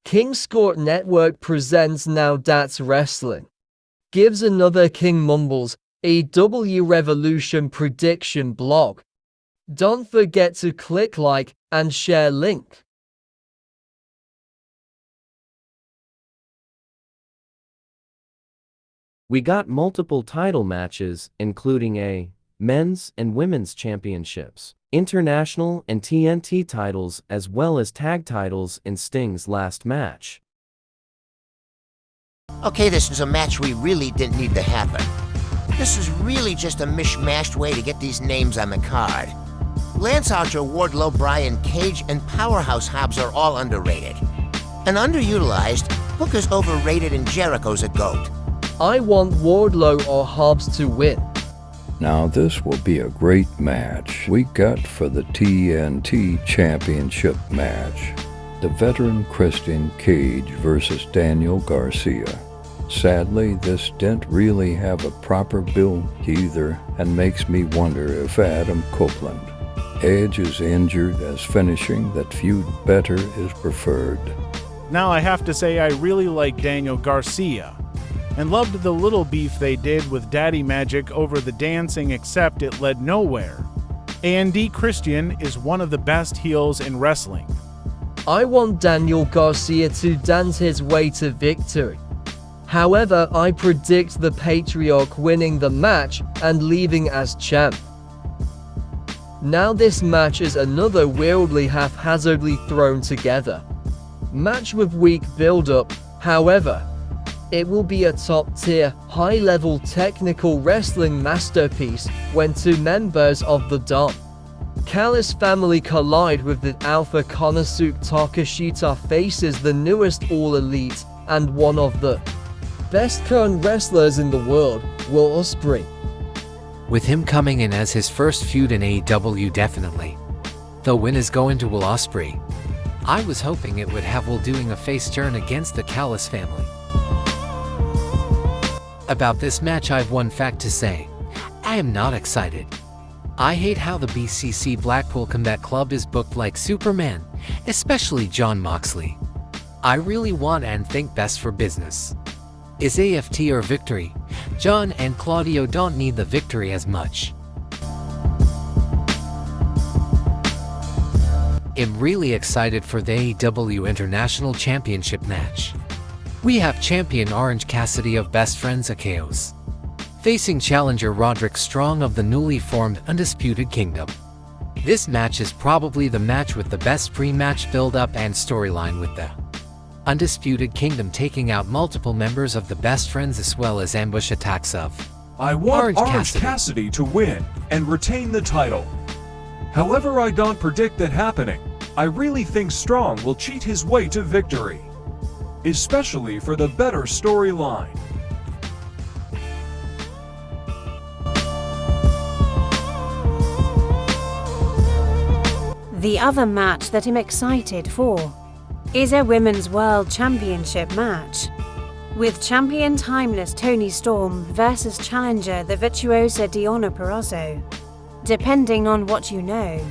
KingsCourt Network presents Now Datz Wrestling. Gives another KingMumbles AEW REVOLUTION prediction blog. Don't forget to click like and share link. We got multiple title matches, including a men's and women's championships, international and TNT titles, as well as tag titles in Sting's last match. Okay, this is a match we really didn't need to happen. This is really just a mishmashed way to get these names on the card. Lance Archer, Wardlow, Brian Cage, and Powerhouse Hobbs are all underrated. And underutilized, Booker's overrated and Jericho's a GOAT. I want Wardlow or Hobbs to win. Now this will be a great match we got for the TNT Championship match. The veteran Christian Cage versus Daniel Garcia. Sadly, this didn't really have a proper build either, and makes me wonder if Adam Copeland. Edge is injured as finishing that feud better is preferred. Now I have to say I really like Daniel Garcia, and loved the little beef they did with Daddy Magic over the dancing, except it led nowhere. A&D Christian is one of the best heels in wrestling. I want Daniel Garcia to dance his way to victory. However, I predict the Patriarch winning the match and leaving as champ. Now this match is another weirdly haphazardly thrown together match with weak build-up. However, it will be a top-tier, high-level technical wrestling masterpiece when two members of the Don Callis family collide with the Alpha Konosuke Takeshita faces the newest All-Elite and one of the best current wrestlers in the world, Will Ospreay. With him coming in as his first feud in AEW, definitely. The win is going to Will Ospreay. I was hoping it would have Will doing a face turn against the Callis family. About this match, I've one fact to say. I am not excited. I hate how the BCC Blackpool Combat Club is booked like Superman, especially Jon Moxley. I really want and think best for business. Is AFT or victory? John and Claudio don't need the victory as much. I'm really excited for the AEW International Championship match. We have champion Orange Cassidy of Best Friends Chaos facing challenger Roderick Strong of the newly formed Undisputed Kingdom. This match is probably the match with the best pre-match build-up and storyline, with the Undisputed Kingdom taking out multiple members of the Best Friends as well as ambush attacks of I want Orange Cassidy to win and retain the title. However, I don't predict that happening. I really think Strong will cheat his way to victory, especially for the better storyline. The other match that I'm excited for is a Women's World Championship match, with champion Timeless Toni Storm versus challenger the virtuosa Deonna Purrazzo, depending on what you know.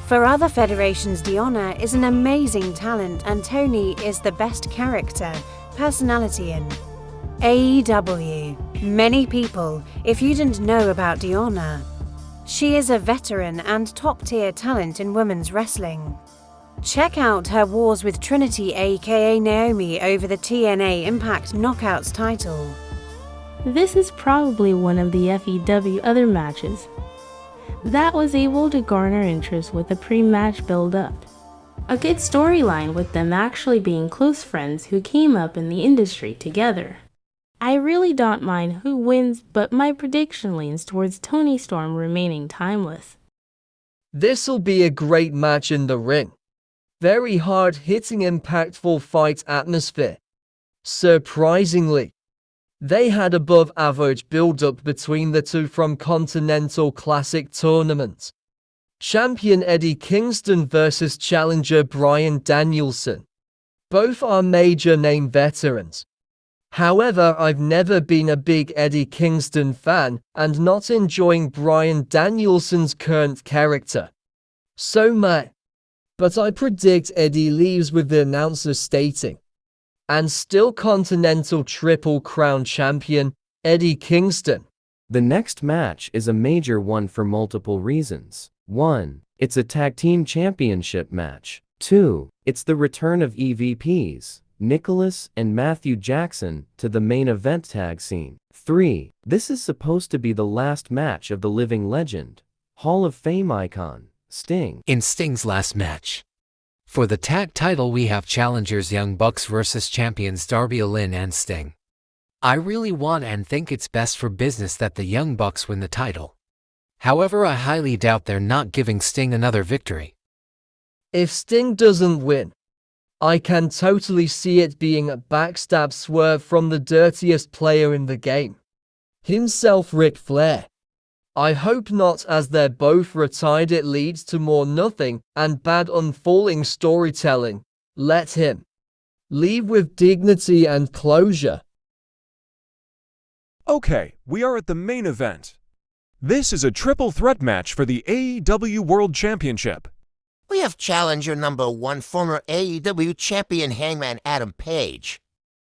For other federations, Deonna is an amazing talent and Toni is the best character, personality in AEW. Many people, if you didn't know about Deonna, she is a veteran and top-tier talent in women's wrestling. Check out her wars with Trinity aka Naomi over the TNA Impact Knockouts title. This is probably one of the FEW other matches that was able to garner interest with a pre-match build-up. A good storyline with them actually being close friends who came up in the industry together. I really don't mind who wins, but my prediction leans towards Toni Storm remaining timeless. This'll be a great match in the ring. Very hard-hitting, impactful fight atmosphere. Surprisingly, they had above-average build-up between the two from Continental Classic tournaments. Champion Eddie Kingston versus challenger Bryan Danielson. Both are major name veterans. However, I've never been a big Eddie Kingston fan and not enjoying Bryan Danielson's current character. So but I predict Eddie leaves with the announcer stating, and still Continental Triple Crown Champion, Eddie Kingston. The next match is a major one for multiple reasons. 1. It's a tag team championship match. 2. It's the return of EVPs, Nicholas and Matthew Jackson, to the main event tag scene. 3. This is supposed to be the last match of the living legend, Hall of Fame icon, Sting. In Sting's last match. For the tag title we have challengers Young Bucks versus champions Darby Allin and Sting. I really want and think it's best for business that the Young Bucks win the title. However, I highly doubt they're not giving Sting another victory. If Sting doesn't win, I can totally see it being a backstab swerve from the dirtiest player in the game, himself Ric Flair. I hope not, as they're both retired. It leads to more nothing and bad unfolding storytelling. Let him leave with dignity and closure. Okay, we are at the main event. This is a triple threat match for the AEW World Championship. We have challenger number 1, former AEW champion Hangman Adam Page.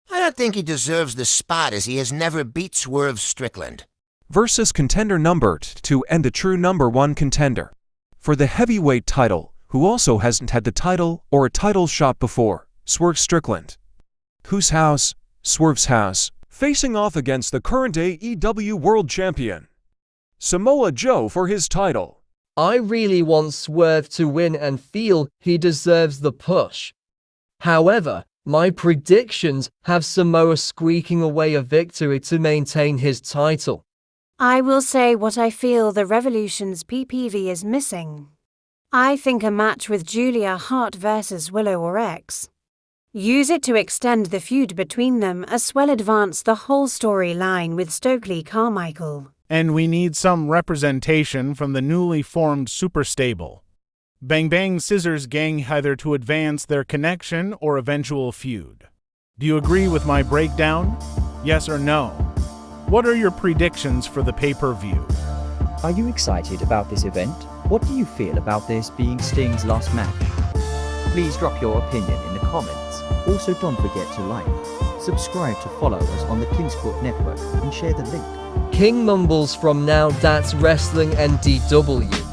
I don't think he deserves the spot, as he has never beat Swerve Strickland. Versus contender number 2 and the true number 1 contender for the heavyweight title, who also hasn't had the title or a title shot before, Swerve Strickland. Whose house? Swerve's house. Facing off against the current AEW World Champion, Samoa Joe, for his title. I really want Swerve to win and feel he deserves the push. However, my predictions have Samoa squeaking away a victory to maintain his title. I will say what I feel the Revolution's PPV is missing. I think a match with Julia Hart versus Willow or X. Use it to extend the feud between them, as well advance the whole storyline with Stokely Carmichael. And we need some representation from the newly formed Super Stable, Bang Bang Scissors Gang, either to advance their connection or eventual feud. Do you agree with my breakdown? Yes or no? What are your predictions for the pay-per-view? Are you excited about this event? What do you feel about this being Sting's last match? Please drop your opinion in the comments. Also, don't forget to like, subscribe to follow us on the KingsCourt Network, and share the link. KingMumbles from Now Datz Wrestling NDW.